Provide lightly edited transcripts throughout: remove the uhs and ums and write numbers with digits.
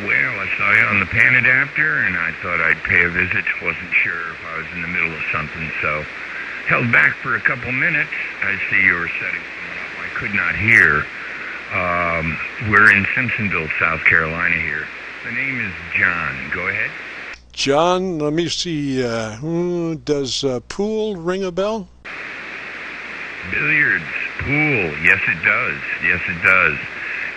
Well, I saw you on the pan adapter, and I thought I'd pay a visit. Wasn't sure if I was in the middle of something, so held back for a couple minutes. I see you were setting someone up. I could not hear. We're in Simpsonville, South Carolina here. The name is John. Go ahead. John, let me see. Does pool ring a bell? Billiards, pool. Yes, it does. Yes, it does.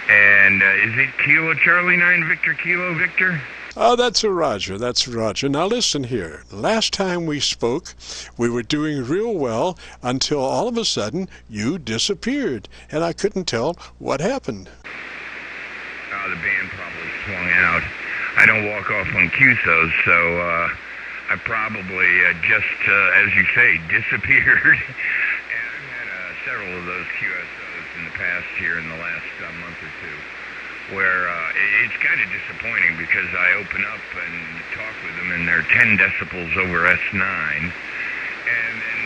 And is it Kilo Charlie 9 Victor Kilo Victor? Oh, that's a Roger. That's a Roger. Now listen here. Last time we spoke, we were doing real well until all of a sudden you disappeared, and I couldn't tell what happened. Oh, the band probably swung out. I don't walk off on QSOs, so I probably just, as you say, disappeared. And I've had several of those QSOs in the past here in the last month or two, where it's kind of disappointing because I open up and talk with them and they're 10 decibels over S9, and then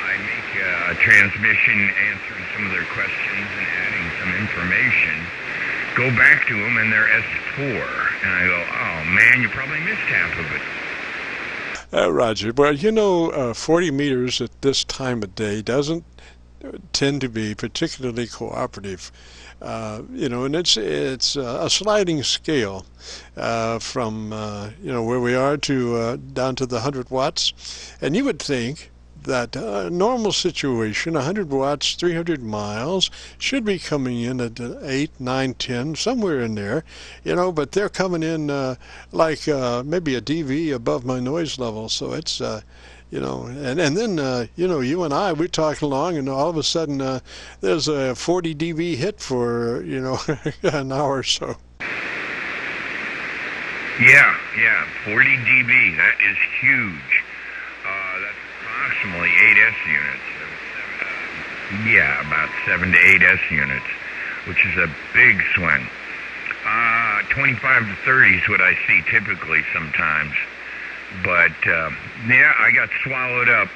I make a transmission answering some of their questions and adding some information, go back to them and they're S4, and I go, oh man, you probably missed half of it. Roger, well, you know, 40 meters at this time of day doesn't tend to be particularly cooperative. You know, and it's a sliding scale from where we are to down to the 100 watts, and you would think that a normal situation, 100 watts, 300 miles, should be coming in at 8, 9, 10, somewhere in there, you know, but they're coming in like maybe a dB above my noise level, so it's you know, and then, you know, you and I, we talk along, and all of a sudden there's a 40 dB hit for, you know, an hour or so. Yeah, 40 dB, that is huge. That's approximately 8 S units. Yeah, about 7 to 8 S units, which is a big swing. 25 to 30 is what I see typically sometimes. But, yeah, I got swallowed up,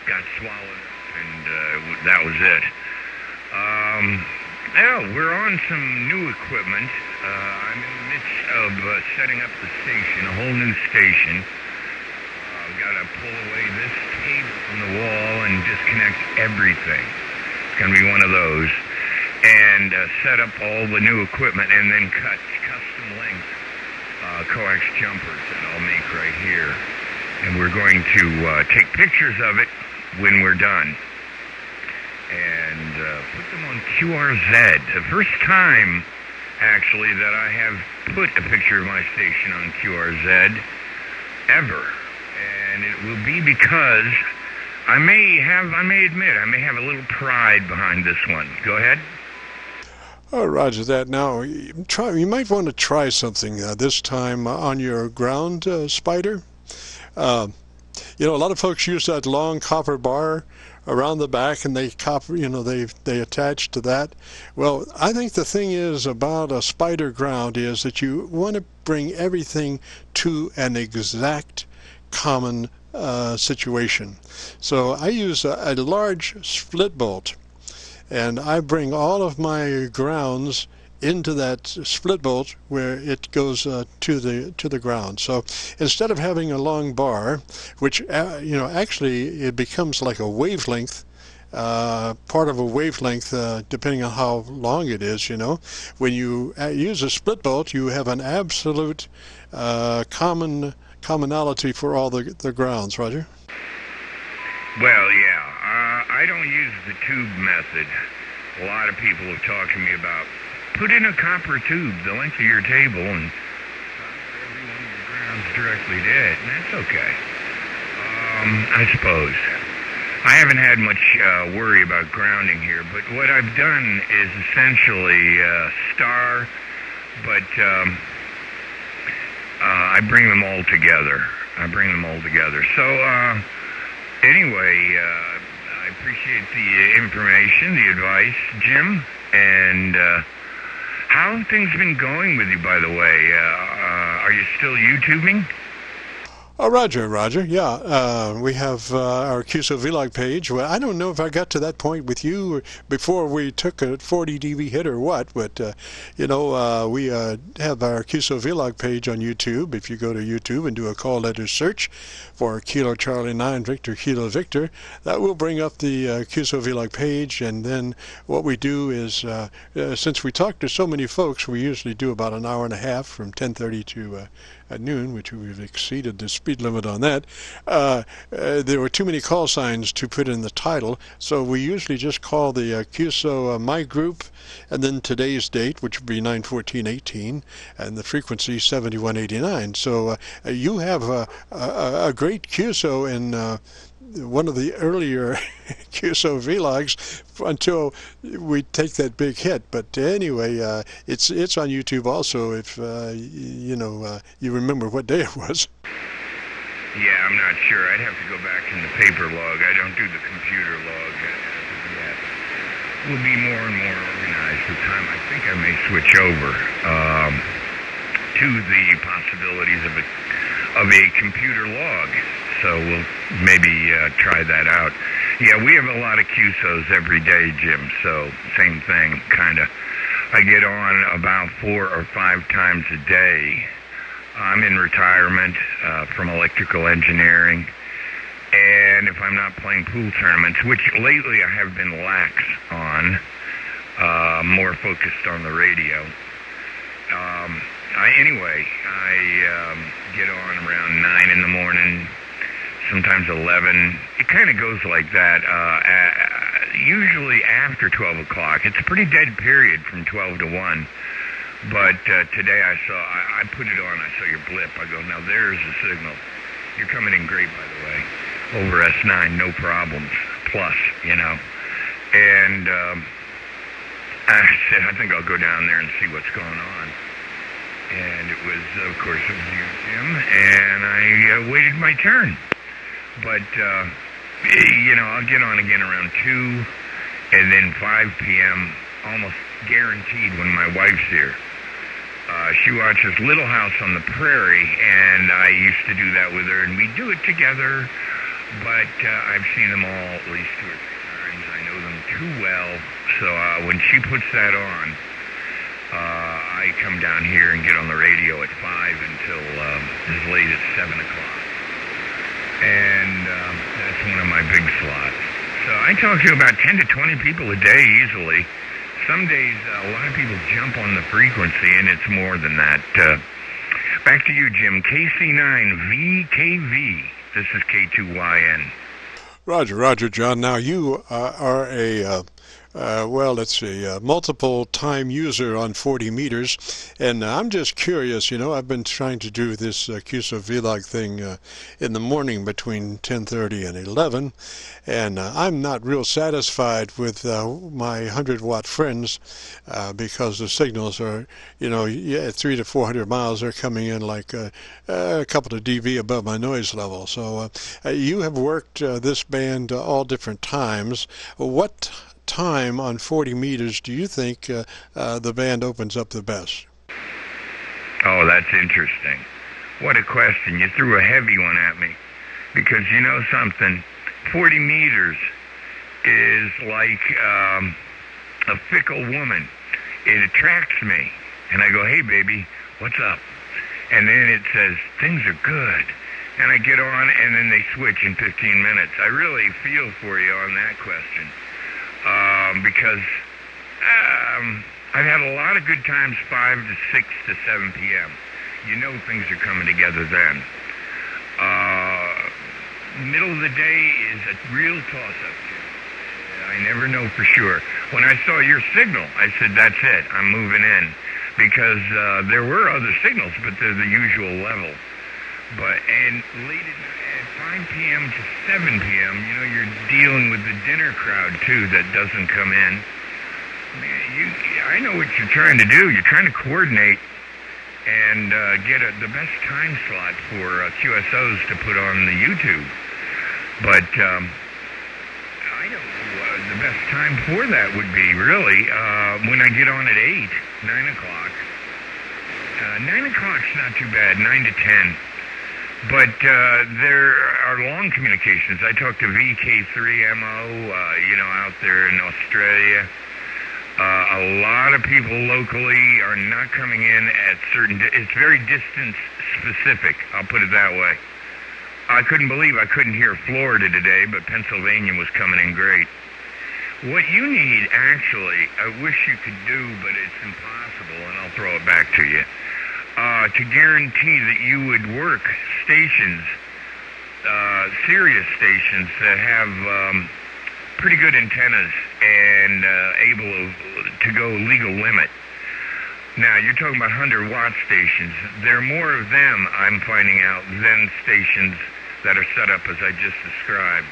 and that was it. Now, we're on some new equipment. I'm in the midst of setting up the station, a whole new station. I've got to pull away this cable from the wall and disconnect everything. It's going to be one of those. And set up all the new equipment and then cut custom length coax jumpers that I'll make right here, and we're going to take pictures of it when we're done and put them on QRZ. The first time actually that I have put a picture of my station on QRZ ever, and it will be because I may admit I may have a little pride behind this one. Go ahead. Oh, Roger that. Now, you might want to try something this time on your ground spider. You know, a lot of folks use that long copper bar around the back, and they attach to that. Well, I think the thing is about a spider ground is that you want to bring everything to an exact common situation. So I use a large split bolt, and I bring all of my grounds into that split bolt where it goes to the ground. So instead of having a long bar, which you know, actually it becomes like a wavelength, part of a wavelength, depending on how long it is. You know, when you use a split bolt, you have an absolute commonality for all the grounds. Roger. Well, yeah. I don't use the tube method. A lot of people have talked to me about put in a copper tube the length of your table and every one of your grounds directly to it, and that's okay. I suppose. I haven't had much worry about grounding here, but what I've done is essentially star, but I bring them all together. So, anyway, I appreciate the information, the advice, Jim, and how have things been going with you, by the way? Are you still YouTubing? Oh, Roger. Yeah, we have our Qso-Vlog page. Well, I don't know if I got to that point with you before we took a 40 dB hit or what, but we have our Qso-Vlog page on YouTube. If you go to YouTube and do a call letter search for Kilo Charlie 9 Victor Kilo Victor, that will bring up the Qso-Vlog page. And then what we do is, since we talk to so many folks, we usually do about an hour and a half from 10:30 to at noon, which we've exceeded the speed limit on that. There were too many call signs to put in the title, so we usually just call the Qso My Group, and then today's date, which would be 9/14/18, and the frequency 7189. So you have a great Qso in one of the earlier Qso vlogs until we take that big hit. But anyway, it's on YouTube also if you remember what day it was. Yeah, I'm not sure. I'd have to go back in the paper log. I don't do the computer log yet. We'll be more and more organized with time. I think I may switch over to the possibilities of a computer log. So we'll maybe try that out. Yeah, we have a lot of Qsos every day, Jim, so same thing, kind of. I get on about 4 or 5 times a day. I'm in retirement from electrical engineering, and if I'm not playing pool tournaments, which lately I have been lax on, more focused on the radio. I get on around 9 in the morning, sometimes 11. It kind of goes like that, usually after 12 o'clock. It's a pretty dead period from 12 to 1. But today I put it on, I saw your blip. I go, now there's the signal. You're coming in great, by the way. Over S9, no problems. Plus, And I said, I think I'll go down there and see what's going on. And it was, of course, it was you, Jim, and I waited my turn. But, I'll get on again around 2, and then 5 p.m., almost guaranteed when my wife's here. She watches Little House on the Prairie, and I used to do that with her, and we do it together, but I've seen them all at least 2 or 3 times. I know them too well, so when she puts that on, I come down here and get on the radio at 5 until as late as 7 o'clock. And that's one of my big slots. So I talk to about 10 to 20 people a day easily. Some days a lot of people jump on the frequency, and it's more than that. Back to you, Jim. Kc9Vkv. This is K2YN. Roger, John. Now you are a multiple time user on 40 meters, and I'm just curious, I've been trying to do this Qso-Vlog thing in the morning between 10:30 and 11, and I'm not real satisfied with my 100-watt friends because the signals are, 300 to 400 miles, they're coming in like a couple of dB above my noise level. So you have worked this band all different times. What time on 40 meters do you think the band opens up the best? Oh, that's interesting. What a question. You threw a heavy one at me. Because you know something, 40 meters is like a fickle woman. It attracts me. And I go, hey, baby, what's up? And then it says, things are good. And I get on, and then they switch in 15 minutes. I really feel for you on that question. Because I've had a lot of good times 5 to 6 to 7 p.m. Things are coming together then. Middle of the day is a real toss-up. I never know for sure. When I saw your signal, I said, that's it. I'm moving in. Because there were other signals, but they're the usual level. And late at 5 p.m. to 7 p.m., you're dealing with the dinner crowd, too, that doesn't come in. Man, I know what you're trying to do. You're trying to coordinate and get the best time slot for QSOs to put on the YouTube. But I know the best time for that would be, really, when I get on at 8, 9 o'clock. 9 o'clock's not too bad, 9 to 10. But there are long communications. I talked to VK3MO, out there in Australia. A lot of people locally are not coming in at certain... It's very distance specific, I'll put it that way. I couldn't believe I couldn't hear Florida today, but Pennsylvania was coming in great. What you need, actually, I wish you could do, but it's impossible, and I'll throw it back to you, to guarantee that you would work stations, Sirius stations that have pretty good antennas and able to go legal limit. Now, you're talking about 100-watt stations. There are more of them, I'm finding out, than stations that are set up as I just described.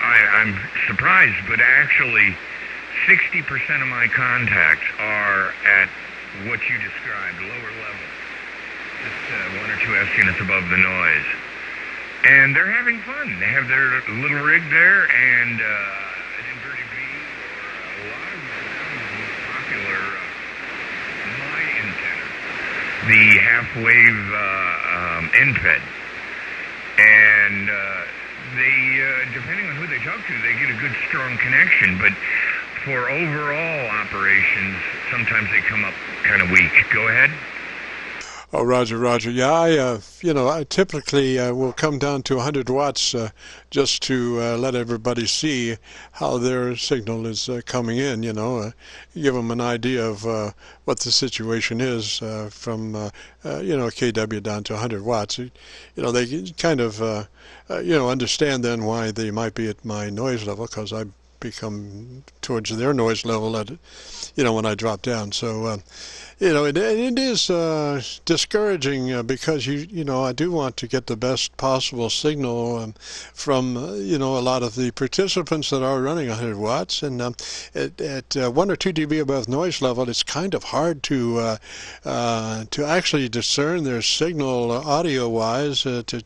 I'm surprised, but actually 60% of my contacts are at what you described, lower level. Just 1 or 2 S units above the noise. And they're having fun. They have their little rig there and an inverted V, or a lot of the most popular my antenna, the half-wave NFED. And they, depending on who they talk to, they get a good, strong connection. But for overall operations, sometimes they come up kind of weak. Go ahead. Oh, Roger, Roger. Yeah, I typically will come down to 100 watts just to let everybody see how their signal is coming in, give them an idea of what the situation is from, KW down to 100 watts. They kind of, understand then why they might be at my noise level, because I become towards their noise level at, when I drop down. So, it is discouraging because I do want to get the best possible signal from a lot of the participants that are running 100 watts, and at 1 or 2 dB above noise level, it's kind of hard to actually discern their signal audio-wise to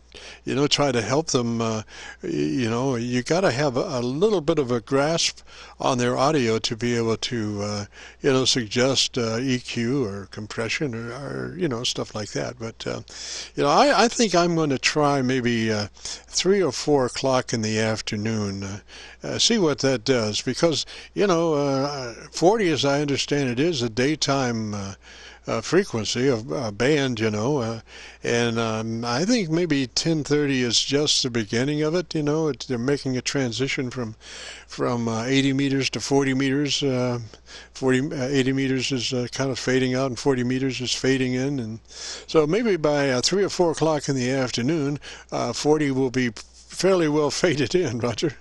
try to help them. You got to have a little bit of a grasp on their audio to be able to suggest EQ or compression or stuff like that. But I think I'm going to try maybe 3 or 4 o'clock in the afternoon, see what that does, because 40, as I understand it, is a daytime frequency of band, and I think maybe 1030 is just the beginning of it. They're making a transition from 80 meters to 40 meters. 80 meters is kind of fading out, and 40 meters is fading in, and so maybe by 3 or 4 o'clock in the afternoon, 40 will be fairly well faded in, Roger.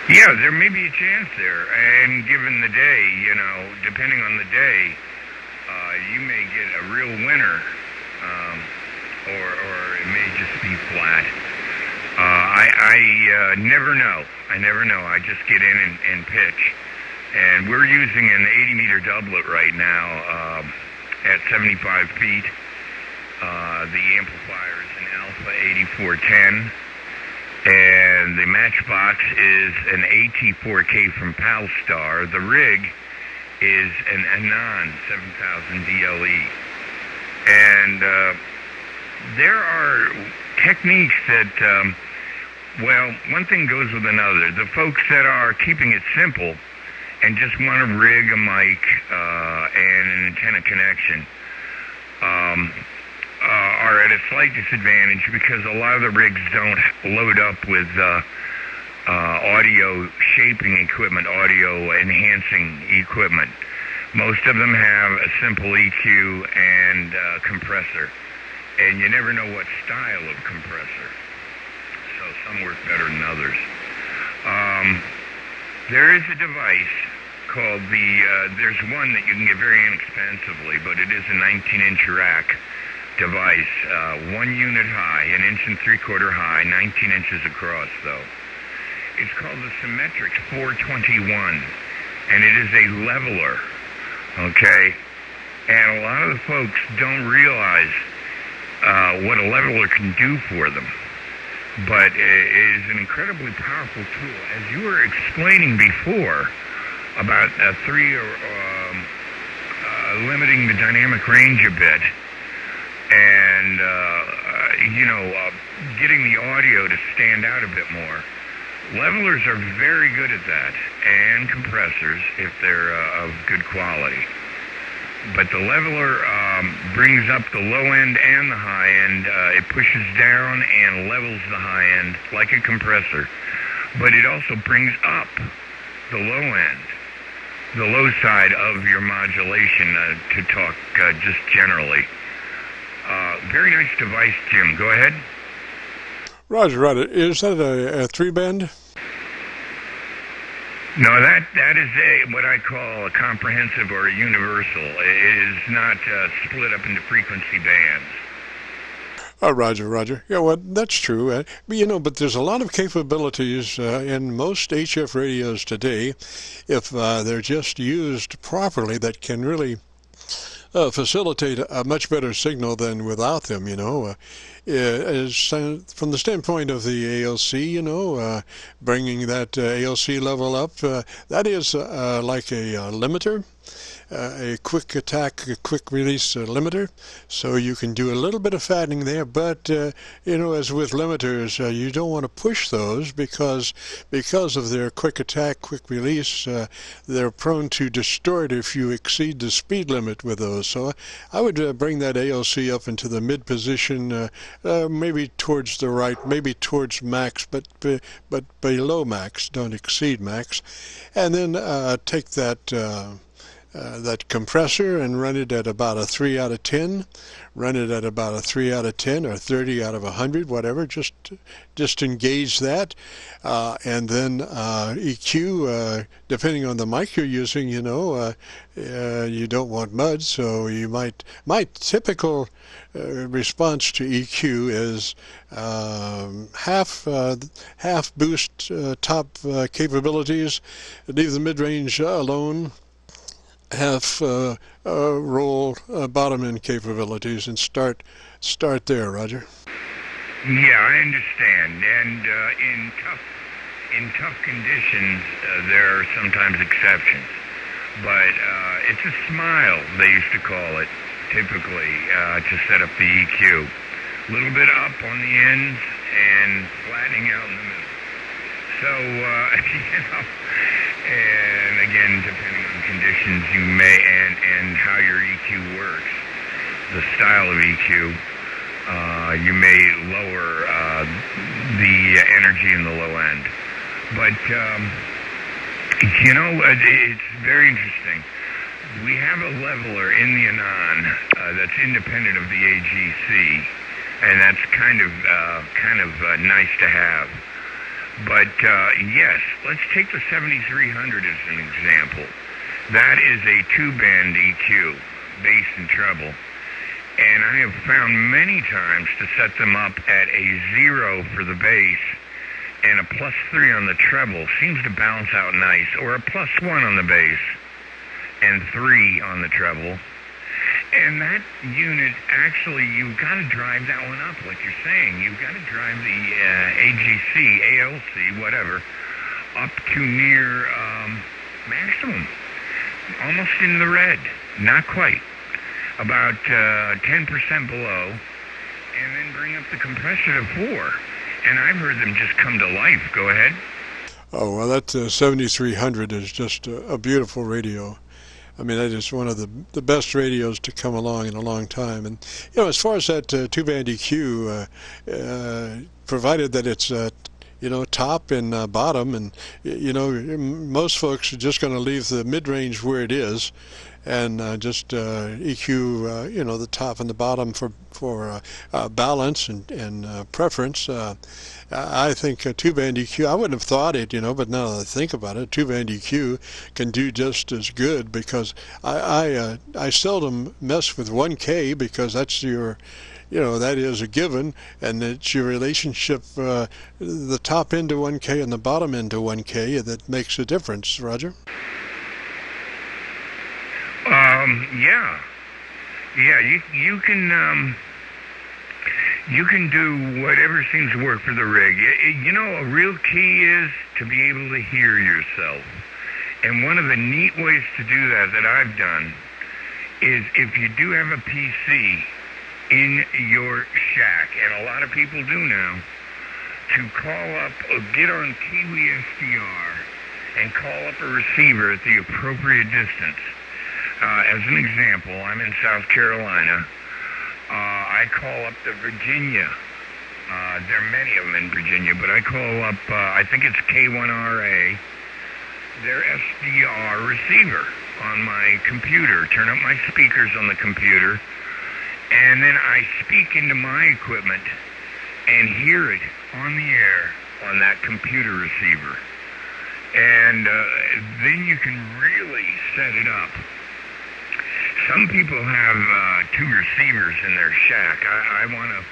Yeah, there may be a chance there, and given the day, depending on the day, you may get a real winner, or it may just be flat. I never know. I just get in and pitch. And we're using an 80-meter doublet right now at 75 feet. The amplifier is an Alpha 8410. And the matchbox is an AT4K from Palstar. The rig is an Anon 7000 DLE. And there are techniques that, one thing goes with another. The folks that are keeping it simple and just want to rig a mic and an antenna connection are at a slight disadvantage because a lot of the rigs don't load up with audio shaping equipment, audio enhancing equipment. Most of them have a simple EQ and compressor, and you never know what style of compressor. So some work better than others. There is a device called there's one that you can get very inexpensively, but it is a 19-inch rack device, 1 unit high, 1 3/4 high, 19 inches across though. It's called the Symmetrics 421, and it is a leveler, okay? And a lot of the folks don't realize what a leveler can do for them. But it is an incredibly powerful tool. As you were explaining before about limiting the dynamic range a bit, getting the audio to stand out a bit more. Levelers are very good at that, and compressors if they're of good quality. But the leveler brings up the low end and the high end. It pushes down and levels the high end like a compressor. But it also brings up the low end, the low side of your modulation, to talk just generally. Very nice device, Jim. Go ahead. Roger, Roger. Is that a 3-band? No, that is what I call a comprehensive or a universal. It is not split up into frequency bands. Oh, Roger, Roger. Yeah, well, that's true. But there's a lot of capabilities in most HF radios today, if they're just used properly, that can really facilitate a much better signal than without them, from the standpoint of the ALC, bringing that ALC level up, that is like a limiter, a quick attack, a quick release limiter, so you can do a little bit of fattening there, but as with limiters, you don't want to push those because of their quick attack, quick release, they're prone to distort if you exceed the speed limit with those. So I would bring that ALC up into the mid position, maybe towards the right, maybe towards max, but below max, don't exceed max, and then take that compressor and run it at about a 3 out of 10, run it at about a 3 out of 10 or 30 out of 100, whatever, just engage that, and then EQ, depending on the mic you're using, you don't want mud, so you my typical response to EQ is half boost top capabilities, leave the mid-range alone, half roll bottom end capabilities, and start there, Roger. Yeah, I understand. And in tough conditions, there are sometimes exceptions. But it's a smile, they used to call it, typically, to set up the EQ. A little bit up on the ends and flattening out in the middle. So, and again, depending on conditions, you may, and how your EQ works, the style of EQ, you may lower the energy in the low end. But, it's very interesting. We have a leveler in the Anon that's independent of the AGC, and that's kind of nice to have. But yes, let's take the 7300 as an example. That is a 2-band EQ, bass and treble. And I have found many times to set them up at a 0 for the bass and a +3 on the treble. Seems to balance out nice. Or a +1 on the bass and 3 on the treble. And that unit, actually, you've got to drive that one up, like you're saying. You've got to drive the AGC, ALC, whatever, up to near maximum. Almost in the red. Not quite. About 10% below. And then bring up the compressor to 4. And I've heard them just come to life. Go ahead. Oh, well, that 7300 is just a beautiful radio. I mean, that is one of the best radios to come along in a long time. And, as far as that 2-band EQ, provided that it's, top and bottom, and, most folks are just going to leave the mid-range where it is and just EQ, the top and the bottom for balance and preference. I think a 2-band EQ, I wouldn't have thought it, but now that I think about it, 2-band EQ can do just as good, because I seldom mess with 1K, because that's your, that is a given, and it's your relationship, the top end to 1K and the bottom end to 1K that makes a difference, Roger. You can do whatever seems to work for the rig. A real key is to be able to hear yourself. And one of the neat ways to do that I've done is, if you do have a PC in your shack, and a lot of people do now, to call up or get on Kiwi SDR and call up a receiver at the appropriate distance. As an example, I'm in South Carolina. I call up the Virginia. There are many of them in Virginia, but I call up, I think it's K1RA, their SDR receiver on my computer. Turn up my speakers on the computer, and then I speak into my equipment and hear it on the air on that computer receiver. And then you can really set it up. Some people have two receivers in their shack. I want to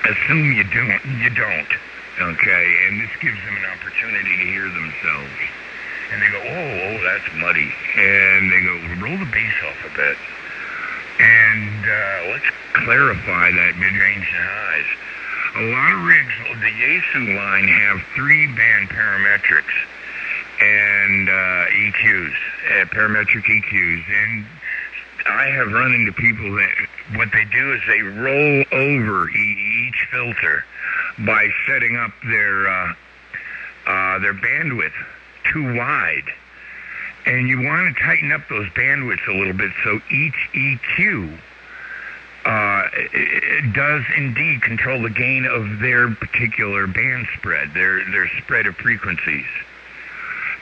assume you don't, okay? And this gives them an opportunity to hear themselves. And they go, oh, that's muddy. And they go, roll the bass off a bit. And let's clarify that mid-range and highs. A lot of rigs, the Yaesu line, have 3-band parametrics and EQs, parametric EQs. And I have run into people that what they do is they roll over each filter by setting up their bandwidth too wide. And you want to tighten up those bandwidths a little bit so each EQ it does indeed control the gain of their particular band spread, their spread of frequencies.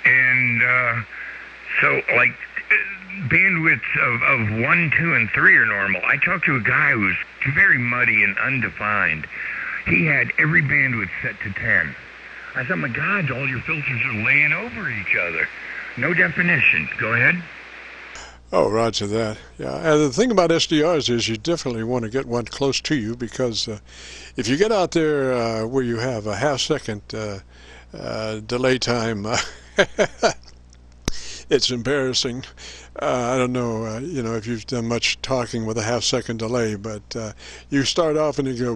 And so, like, bandwidths of 1, 2, and 3 are normal. I talked to a guy who was very muddy and undefined. He had every bandwidth set to 10. I thought, my God, all your filters are laying over each other. No definition. Go ahead. Oh, roger that. Yeah, and the thing about SDRs is you definitely want to get one close to you, because if you get out there where you have a half-second delay time, it's embarrassing. I don't know, you know, if you've done much talking with a half-second delay, but you start off and you go,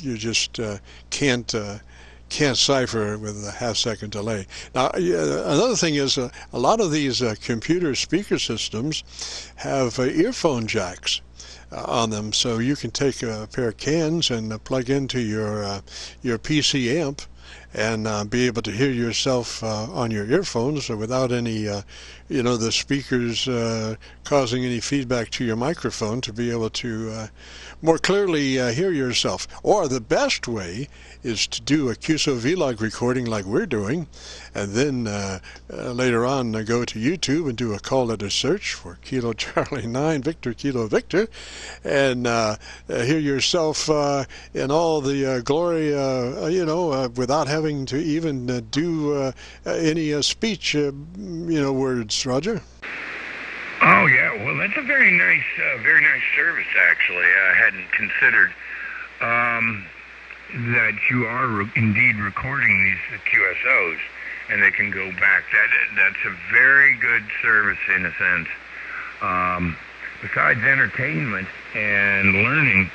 you just can't cipher with a half-second delay. Now, another thing is a lot of these computer speaker systems have earphone jacks on them, so you can take a pair of cans and plug into your PC amp and be able to hear yourself on your earphones without any, you know, the speakers causing any feedback to your microphone, to be able to more clearly hear yourself. Or the best way is to do a Qso-Vlog recording like we're doing, and then later on go to YouTube and do a call letter search for Kilo Charlie 9 Victor Kilo Victor, and hear yourself in all the glory, you know, without having to even do any speech, you know, words. Roger? Oh yeah, well that's a very nice service actually. I hadn't considered that you are indeed recording these QSOs, and they can go back. That's a very good service in a sense. Besides entertainment and learning,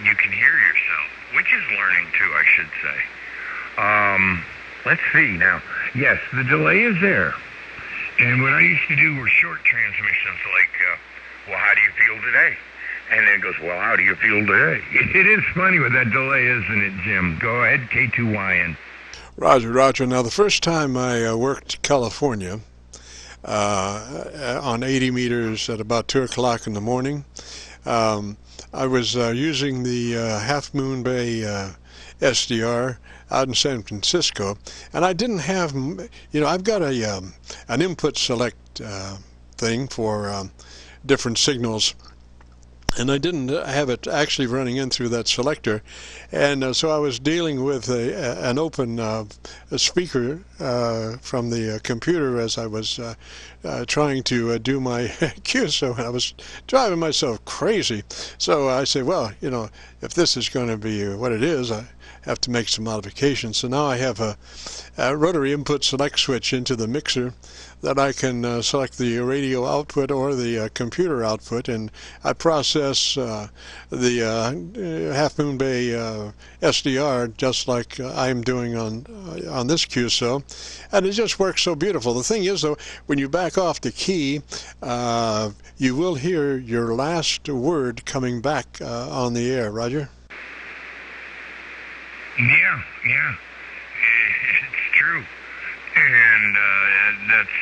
you can hear yourself, which is learning too, I should say. Let's see now. Yes, the delay is there. And what I used to do were short transmissions like, well, how do you feel today? And then it goes, well, how do you feel today? It is funny what that delay is, isn't it, Jim? Go ahead, K2YN. Roger, roger. Now, the first time I worked California on 80 meters at about 2 o'clock in the morning, I was using the Half Moon Bay SDR out in San Francisco, and I didn't have, you know, I've got a an input select thing for different signals, and I didn't have it actually running in through that selector, and so I was dealing with an open a speaker from the computer as I was trying to do my QSO, and I was driving myself crazy. So I said, well, you know, if this is going to be what it is, I have to make some modifications. So now I have a rotary input select switch into the mixer that I can select the radio output or the computer output, and I process the Half Moon Bay SDR just like I'm doing on this QSO, and it just works so beautiful. The thing is, though, when you back off the key, you will hear your last word coming back on the air. Roger? Yeah, it's true, and that's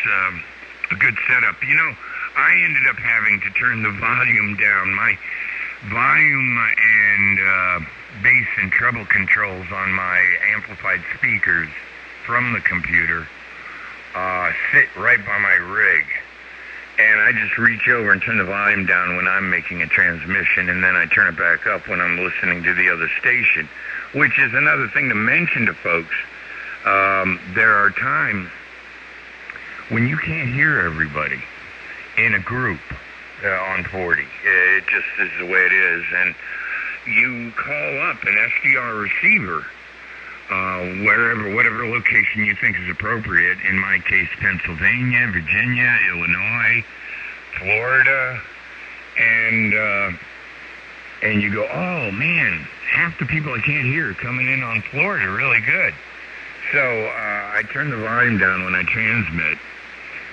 a good setup. You know, I ended up having to turn the volume down. My volume and bass and treble controls on my amplified speakers from the computer sit right by my rig, and I just reach over and turn the volume down when I'm making a transmission, and then I turn it back up when I'm listening to the other station. Which is another thing to mention to folks. There are times when you can't hear everybody in a group on 40. It just is the way it is. And you call up an SDR receiver, whatever location you think is appropriate. In my case, Pennsylvania, Virginia, Illinois, Florida, and you go, oh man, half the people I can't hear coming in on Florida really good. So I turn the volume down when I transmit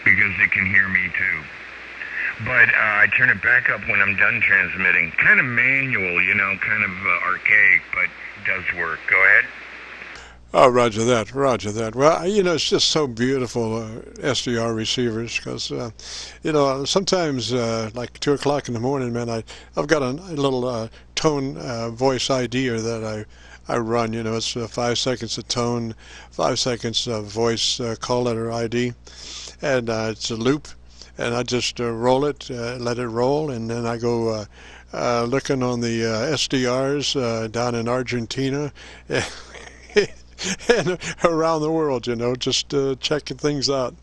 because it can hear me too. But I turn it back up when I'm done transmitting. Kind of manual, you know, kind of archaic, but it does work. Go ahead. Oh, roger that, roger that. Well, you know, it's just so beautiful, SDR receivers, because, you know, sometimes, like 2 o'clock in the morning, man, I've got a little tone voice IDer that I run. You know, it's 5 seconds of tone, 5 seconds of voice call letter ID, and it's a loop, and I just roll it, let it roll, and then I go looking on the SDRs down in Argentina. And around the world, you know, just checking things out.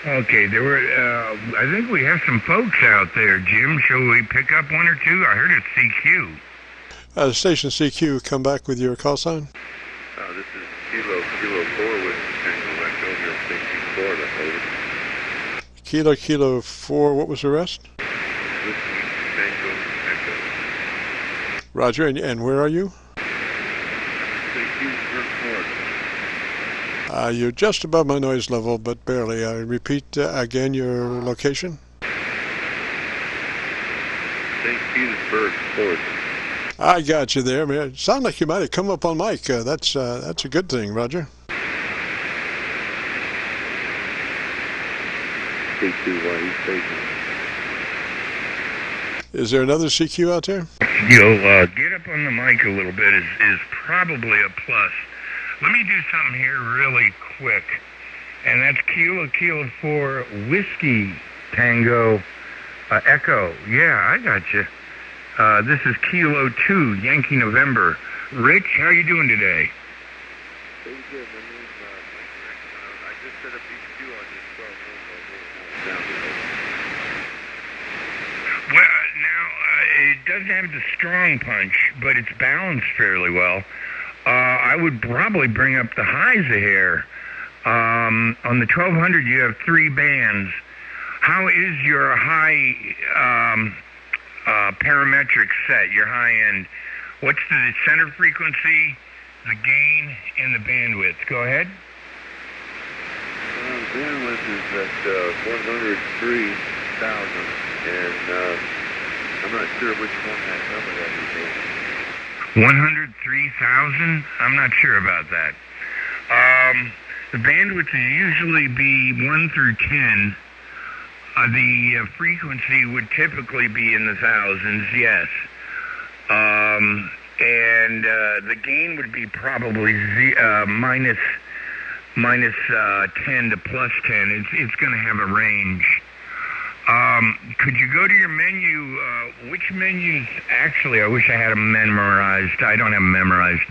Okay, there were, I think we have some folks out there, Jim. Shall we pick up one or two? I heard it's CQ. Station CQ, come back with your call sign. This is Kilo 4 with Tango Echo here, St. Florida, over. Kilo 4, what was the rest? Roger, and where are you? You're just above my noise level, but barely. Repeat again your location. St. Petersburg, Florida. I got you there, man. Sound like you might have come up on mic. That's a good thing, Roger. K2YN station. Is there another CQ out there? You'll get up on the mic a little bit is probably a plus. Let me do something here really quick, and that's Kilo 4 Whiskey Tango Echo. Yeah, I got you. This is Kilo 2 Yankee November. Rich, how you doing today? Pretty good. My name's I just set up EQ on this 12 volt. Well, now, it doesn't have the strong punch, but it's balanced fairly well. I would probably bring up the highs a hair. On the 1200, you have 3 bands. How is your high parametric set, your high end? What's the center frequency, the gain, and the bandwidth? Go ahead. Bandwidth is at 103,000, and I'm not sure which one that number that is. 103,000? I'm not sure about that. The bandwidth will usually be 1 through 10. The frequency would typically be in the thousands, yes. And the gain would be probably minus 10 to plus 10. It's going to have a range. Could you go to your menu? Which menus? Actually, I wish I had them memorized. I don't have them memorized.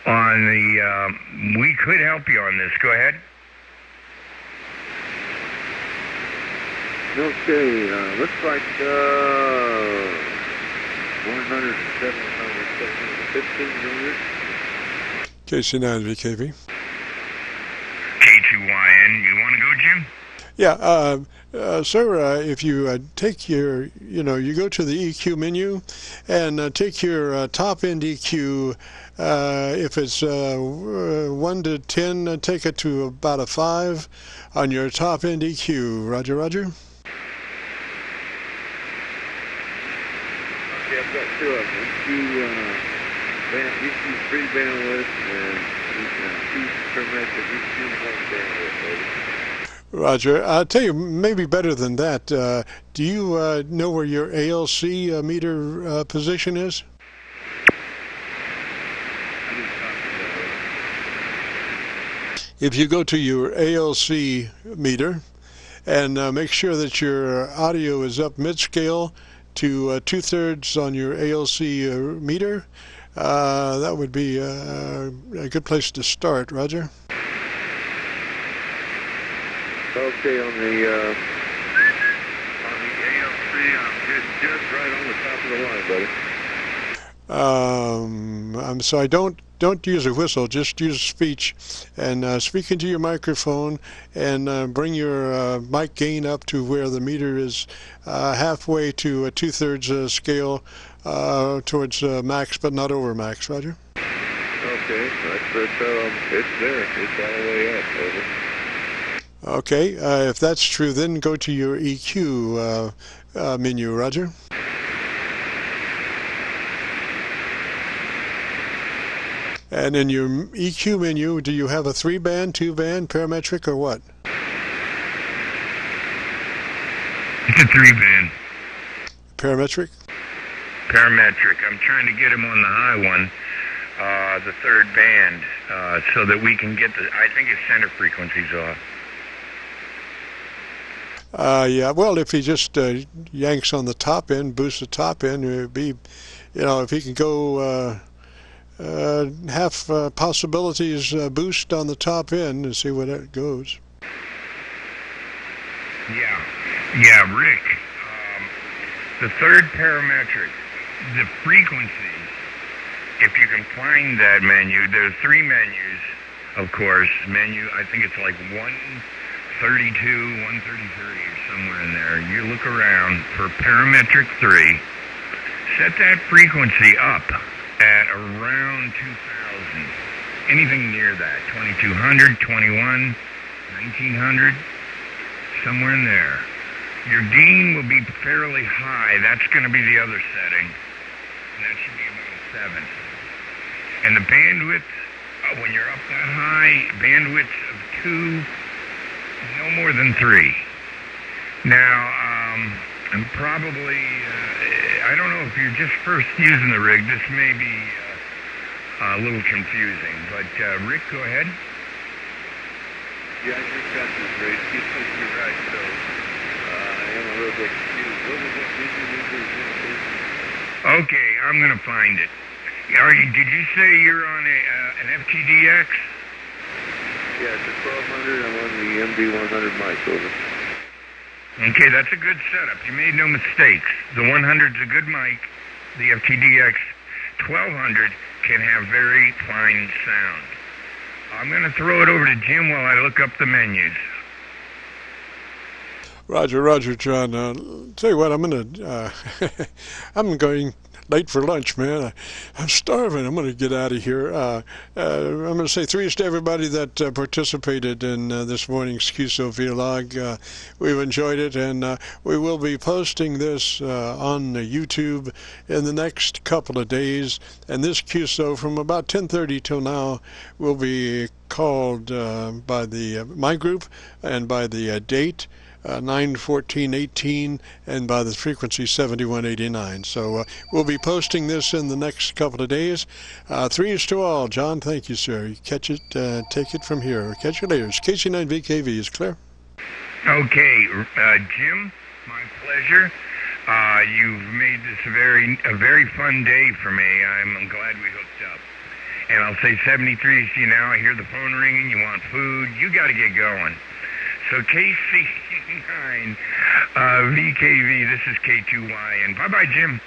On the, we could help you on this. Go ahead. Okay, looks like 107, 15 million. Kc9Vkv. K2YN. You want to go, Jim? Yeah, sir, if you take your, you go to the EQ menu and take your top end EQ. If it's 1 to 10, take it to about a 5 on your top end EQ. Roger, roger. Okay, I've got two of them. EQ 3 bandwidth and 2 parametric EQ 1 bandwidth, over. Roger. I'll tell you, maybe better than that. Do you know where your ALC meter position is? If you go to your ALC meter and make sure that your audio is up mid-scale to 2/3 on your ALC meter, that would be a good place to start. Roger. Okay, on the ALC, I'm just right on the top of the line, buddy. I'm sorry. Don't use a whistle. Just use speech, and speak into your microphone, and bring your mic gain up to where the meter is halfway to a 2/3 scale towards max, but not over max. Roger. Okay, it's there. It's all the way up, over. Okay, if that's true, then go to your EQ menu, Roger. And in your EQ menu, do you have a 3-band, 2-band, parametric, or what? It's a 3-band. Parametric? Parametric. I'm trying to get him on the high one, the 3rd band, so that we can get I think his center frequency's off. Yeah, well, if he just yanks on the top end, boosts the top end, it would be, if he can go half possibilities boost on the top end and see where that goes. Yeah, Rick. The 3rd parametric, the frequency, if you can find that menu, there's 3 menus, of course. Menu, I think it's like 132, 133 or somewhere in there. You look around for parametric 3, set that frequency up at around 2,000. Anything near that, 2,200, 21, 1,900, somewhere in there. Your gain will be fairly high. That's going to be the other setting. And that should be about 7. And the bandwidth, when you're up that high, bandwidths of 2, no more than 3. Now, I'm probably, I don't know if you're just first using the rig. This may be a little confusing. But, Rick, go ahead. Yeah, I just got this rig. You're right, so I am a little bit confused. What was that meter? Okay, I'm going to find it. Did you say you're on an FTDX? Yeah, it's a 1200. I'm on the MD100 mic, over. Okay, that's a good setup. You made no mistakes. The 100's a good mic. The FTDX 1200 can have very fine sound. I'm going to throw it over to Jim while I look up the menus. Roger, John. Tell you what, I'm going late for lunch, man. I'm starving. I'm going to get out of here. I'm going to say threes to everybody that participated in this morning's Qso-Vlog. We've enjoyed it, and we will be posting this on YouTube in the next couple of days. And this Qso from about 10:30 till now will be called by my group and by the date 9/14/18 and by the frequency 7189. So we'll be posting this in the next couple of days. Threes to all. John, thank you, sir. You catch it, take it from here. Catch you later. Kc9Vkv is clear. Okay, Jim, my pleasure. You've made this a very fun day for me. I'm glad we hooked up. And I'll say 73 to you now. I hear the phone ringing. You want food. You got to get going. So Kc9Vkv, this is K2YN. Bye-bye, Jim.